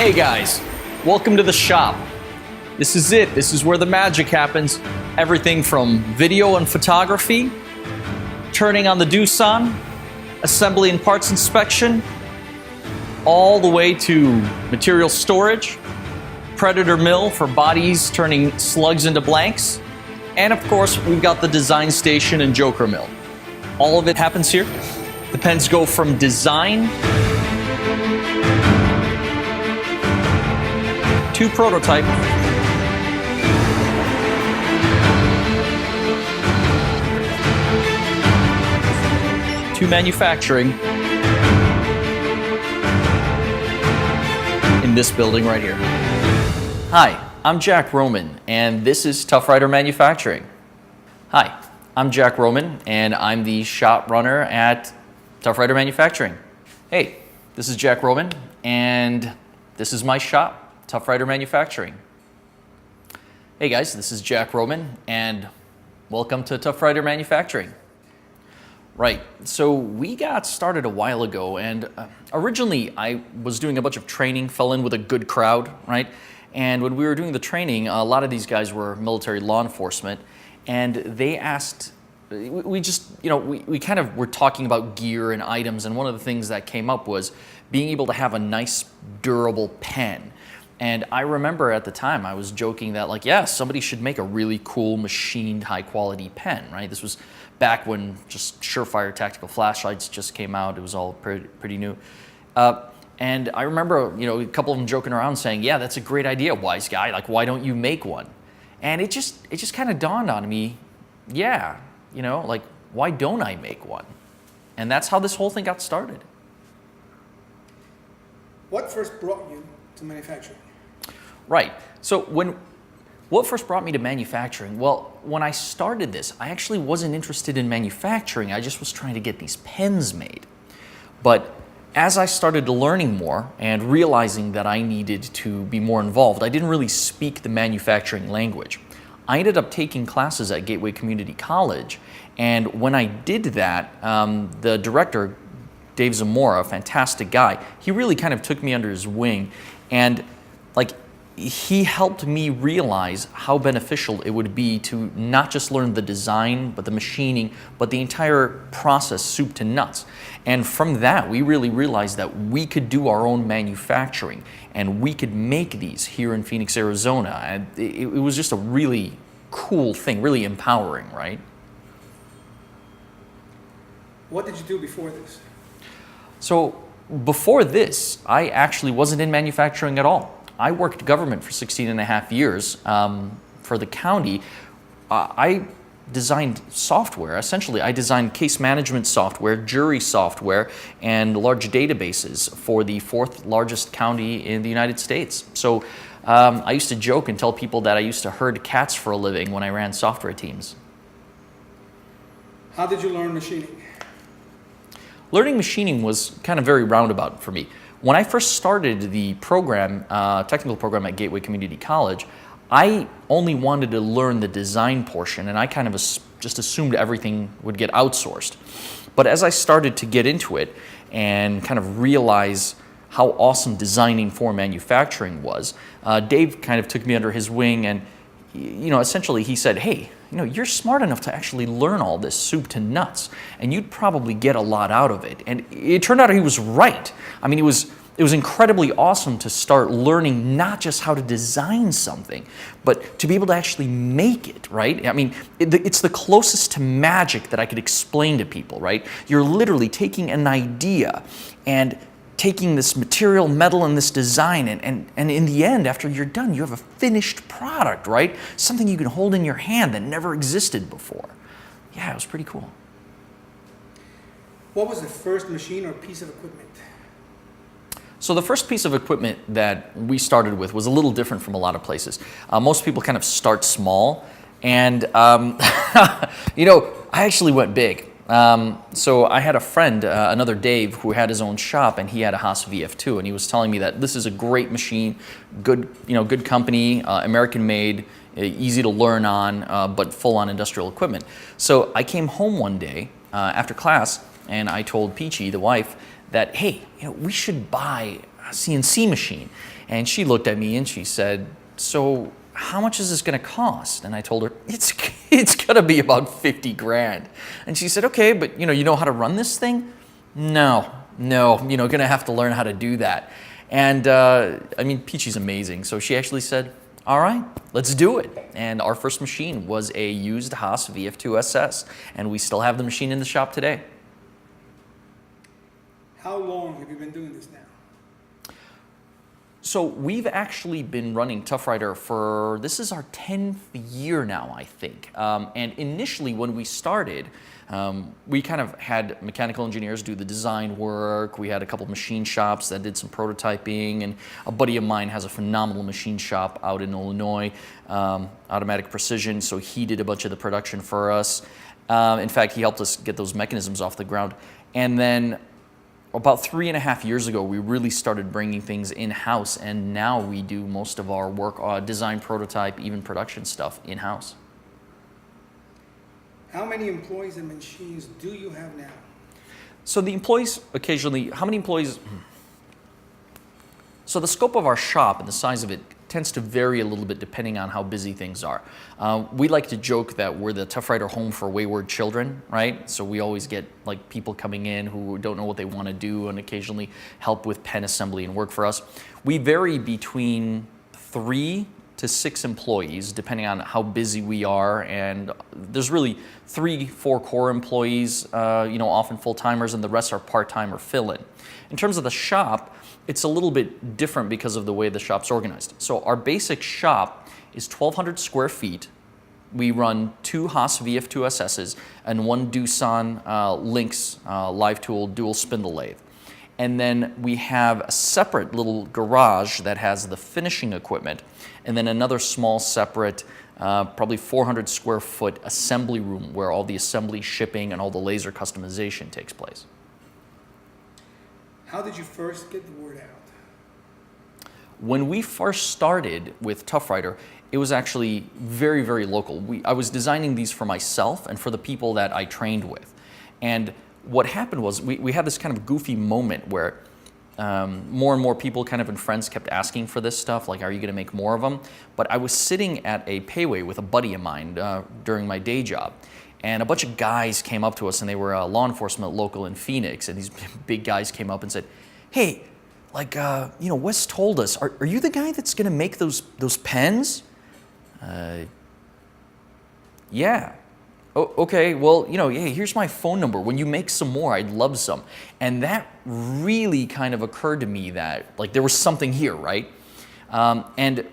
Hey guys, welcome to the shop. This is it. This is where the magic happens. Everything from video and photography, turning on the Doosan, assembly and parts inspection, all the way to material storage, predator mill for bodies turning slugs into blanks, and of course we've got the design station and joker mill. All of it happens here. The pens go from design to prototype to manufacturing in this building right here. Hi, I'm Jack Roman, and this is Tough Rider Manufacturing. Hi, I'm Jack Roman, and I'm the shop runner at Tough Rider Manufacturing. Hey, this is Jack Roman, and this is my shop, Tough Rider Manufacturing. Hey guys, this is Jack Roman, and welcome to Tough Rider Manufacturing. Right, so we got started a while ago, and originally I was doing a bunch of training, fell in with a good crowd, right? And when we were doing the training, a lot of these guys were military law enforcement, and they asked, we kind of were talking about gear and items, and one of the things that came up was being able to have a nice, durable pen. And I remember at the time I was joking that, like, yeah, somebody should make a really cool machined high quality pen, right? This was back when just Surefire tactical flashlights just came out. It was all pretty new. And I remember, a couple of them joking around saying, yeah, that's a great idea, wise guy. Like, why don't you make one? And it just kind of dawned on me, yeah, like, why don't I make one? And that's how this whole thing got started. What first brought you to manufacturing? Right. So what first brought me to manufacturing? Well, when I started this, I actually wasn't interested in manufacturing. I just was trying to get these pens made. But as I started learning more and realizing that I needed to be more involved, I didn't really speak the manufacturing language. I ended up taking classes at Gateway Community College, and when I did that, the director, Dave Zamora, a fantastic guy, he really kind of took me under his wing, and he helped me realize how beneficial it would be to not just learn the design, but the machining, but the entire process, soup to nuts. And from that, we really realized that we could do our own manufacturing, and we could make these here in Phoenix, Arizona. And it was just a really cool thing, really empowering, right? What did you do before this? So before this, I actually wasn't in manufacturing at all. I worked government for 16 and a half years for the county. I designed software. Essentially, I designed case management software, jury software, and large databases for the 4th largest county in the United States. So I used to joke and tell people that I used to herd cats for a living when I ran software teams. How did you learn machining? Learning machining was kind of very roundabout for me. When I first started the program, technical program at Gateway Community College, I only wanted to learn the design portion, and I kind of just assumed everything would get outsourced. But as I started to get into it and kind of realize how awesome designing for manufacturing was, Dave kind of took me under his wing, and essentially he said, hey, you're smart enough to actually learn all this soup to nuts, and you'd probably get a lot out of it. And it turned out he was right. I mean, it was incredibly awesome to start learning not just how to design something, but to be able to actually make it, right? I mean, it's the closest to magic that I could explain to people, right? You're literally taking an idea and taking this material, metal, and this design, and in the end, after you're done, you have a finished product, right? Something you can hold in your hand that never existed before. Yeah, it was pretty cool. What was the first machine or piece of equipment? So the first piece of equipment that we started with was a little different from a lot of places. Most people kind of start small, and I actually went big. So I had a friend, another Dave, who had his own shop, and he had a Haas VF2, and he was telling me that this is a great machine, good company, American made, easy to learn on, but full on industrial equipment. So I came home one day after class, and I told Peachy, the wife, that, hey, we should buy CNC machine. And she looked at me and she said, so how much is this going to cost? And I told her, it's going to be about 50 grand. And she said, okay, but you know how to run this thing? No, going to have to learn how to do that. And I mean, Peachy's amazing. So she actually said, all right, let's do it. And our first machine was a used Haas VF2 SS, and we still have the machine in the shop today. How long have you been doing this now? So we've actually been running Tough Rider for, this is our 10th year now, I think. And initially when we started, we kind of had mechanical engineers do the design work. We had a couple machine shops that did some prototyping, and a buddy of mine has a phenomenal machine shop out in Illinois, Automatic Precision, so he did a bunch of the production for us. In fact, he helped us get those mechanisms off the ground. And then about 3.5 years ago, we really started bringing things in-house, and now we do most of our work, design, prototype, even production stuff in-house. How many employees and machines do you have now? So the employees occasionally, how many employees? So the scope of our shop and the size of it tends to vary a little bit depending on how busy things are. We like to joke that we're the Tough Rider home for wayward children, right? So we always get like people coming in who don't know what they want to do and occasionally help with pen assembly and work for us. We vary between 3 to 6 employees depending on how busy we are, and there's really 3-4 core employees, often full-timers, and the rest are part-time or fill-in. In terms of the shop, it's a little bit different because of the way the shop's organized. So our basic shop is 1,200 square feet. We run 2 Haas VF2 SS's and 1 Doosan Lynx live tool dual spindle lathe. And then we have a separate little garage that has the finishing equipment, and then another small separate, probably 400 square foot assembly room where all the assembly, shipping, and all the laser customization takes place. How did you first get the word out? When we first started with Tough Rider, it was actually very, very local. I was designing these for myself and for the people that I trained with. And what happened was we had this kind of goofy moment where more and more people kind of and friends kept asking for this stuff, like, are you going to make more of them? But I was sitting at a payway with a buddy of mine during my day job, and a bunch of guys came up to us, and they were law enforcement local in Phoenix, and these big guys came up and said, hey, like, Wes told us, are you the guy that's going to make those pens? Yeah. Oh, okay, well, hey, here's my phone number. When you make some more, I'd love some. And that really kind of occurred to me that, like, there was something here, right? And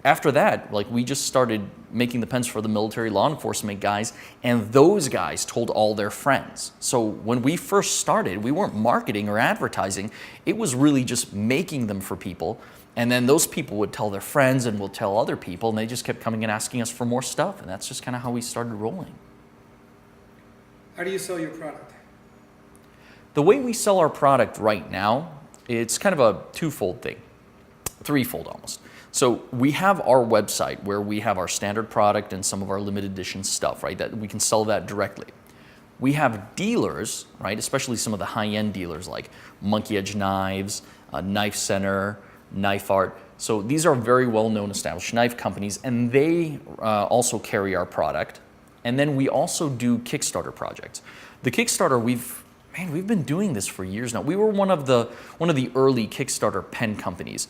after that, like, we just started making the pens for the military law enforcement guys, and those guys told all their friends. So when we first started, we weren't marketing or advertising. It was really just making them for people. And then those people would tell their friends and would tell other people, and they just kept coming and asking us for more stuff. And that's just kind of how we started rolling. How do you sell your product? The way we sell our product right now, it's kind of a twofold thing, threefold almost. So we have our website where we have our standard product and some of our limited edition stuff, right? That we can sell that directly. We have dealers, right? Especially some of the high-end dealers like Monkey Edge Knives, Knife Center, Knife Art. So these are very well-known established knife companies, and they also carry our product. And then we also do Kickstarter projects. The Kickstarter, we've been doing this for years now. We were one of the early Kickstarter pen companies,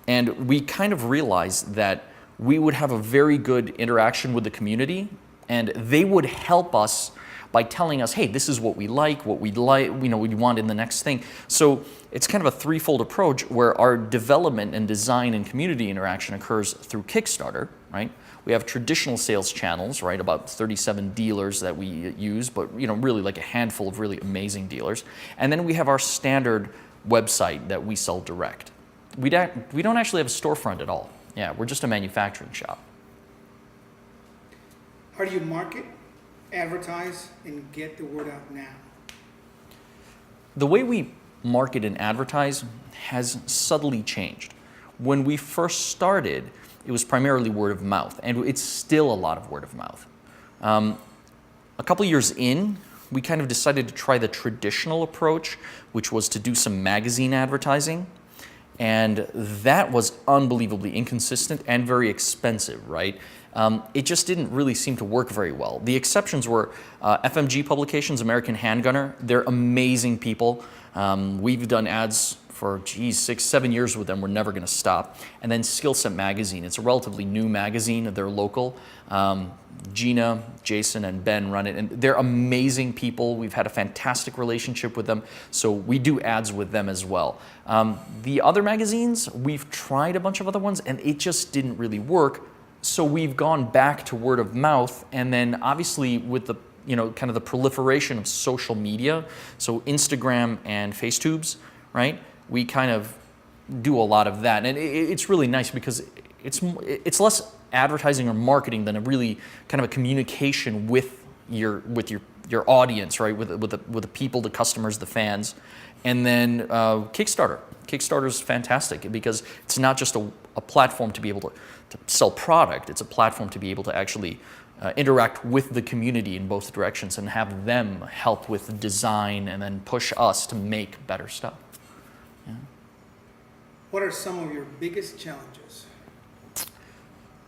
and we kind of realized that we would have a very good interaction with the community, and they would help us by telling us, hey, this is what we like, we want in the next thing. So it's kind of a threefold approach where our development and design and community interaction occurs through Kickstarter, right? We have traditional sales channels, right? About 37 dealers that we use, but really like a handful of really amazing dealers. And then we have our standard website that we sell direct. We don't actually have a storefront at all. Yeah, we're just a manufacturing shop. How do you market, advertise, and get the word out now? The way we market and advertise has subtly changed. When we first started, it was primarily word of mouth, and it's still a lot of word of mouth. A couple years in, we kind of decided to try the traditional approach, which was to do some magazine advertising. And that was unbelievably inconsistent and very expensive, right? It just didn't really seem to work very well. The exceptions were FMG Publications, American Handgunner. They're amazing people. We've done ads for, 6, 7 years with them. We're never going to stop. And then Skill Set Magazine. It's a relatively new magazine. They're local. Gina, Jason, and Ben run it, and they're amazing people. We've had a fantastic relationship with them, so we do ads with them as well. The other magazines, we've tried a bunch of other ones, and it just didn't really work. So we've gone back to word of mouth, and then obviously with the kind of the proliferation of social media, so Instagram and Facetubes, right? We kind of do a lot of that, and it's really nice because it's less advertising or marketing than a really kind of a communication with your audience, right? With the people, the customers, the fans. And then Kickstarter. Kickstarter is fantastic because it's not just a platform to be able to sell product. It's a platform to be able to actually interact with the community in both directions and have them help with design and then push us to make better stuff. Yeah. What are some of your biggest challenges?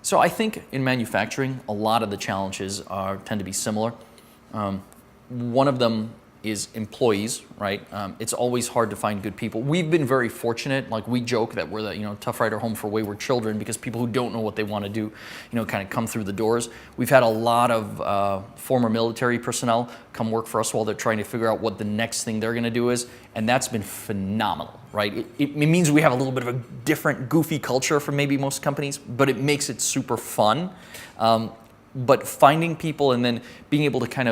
So I think in manufacturing, a lot of the challenges tend to be similar. One of them is employees, right? It's always hard to find good people. We've been very fortunate. Like we joke that we're the Tough Rider home for wayward children because people who don't know what they want to do, kind of come through the doors. We've had a lot of former military personnel come work for us while they're trying to figure out what the next thing they're going to do is, and that's been phenomenal, right? It means we have a little bit of a different, goofy culture from maybe most companies, but it makes it super fun. But finding people and then being able to kind of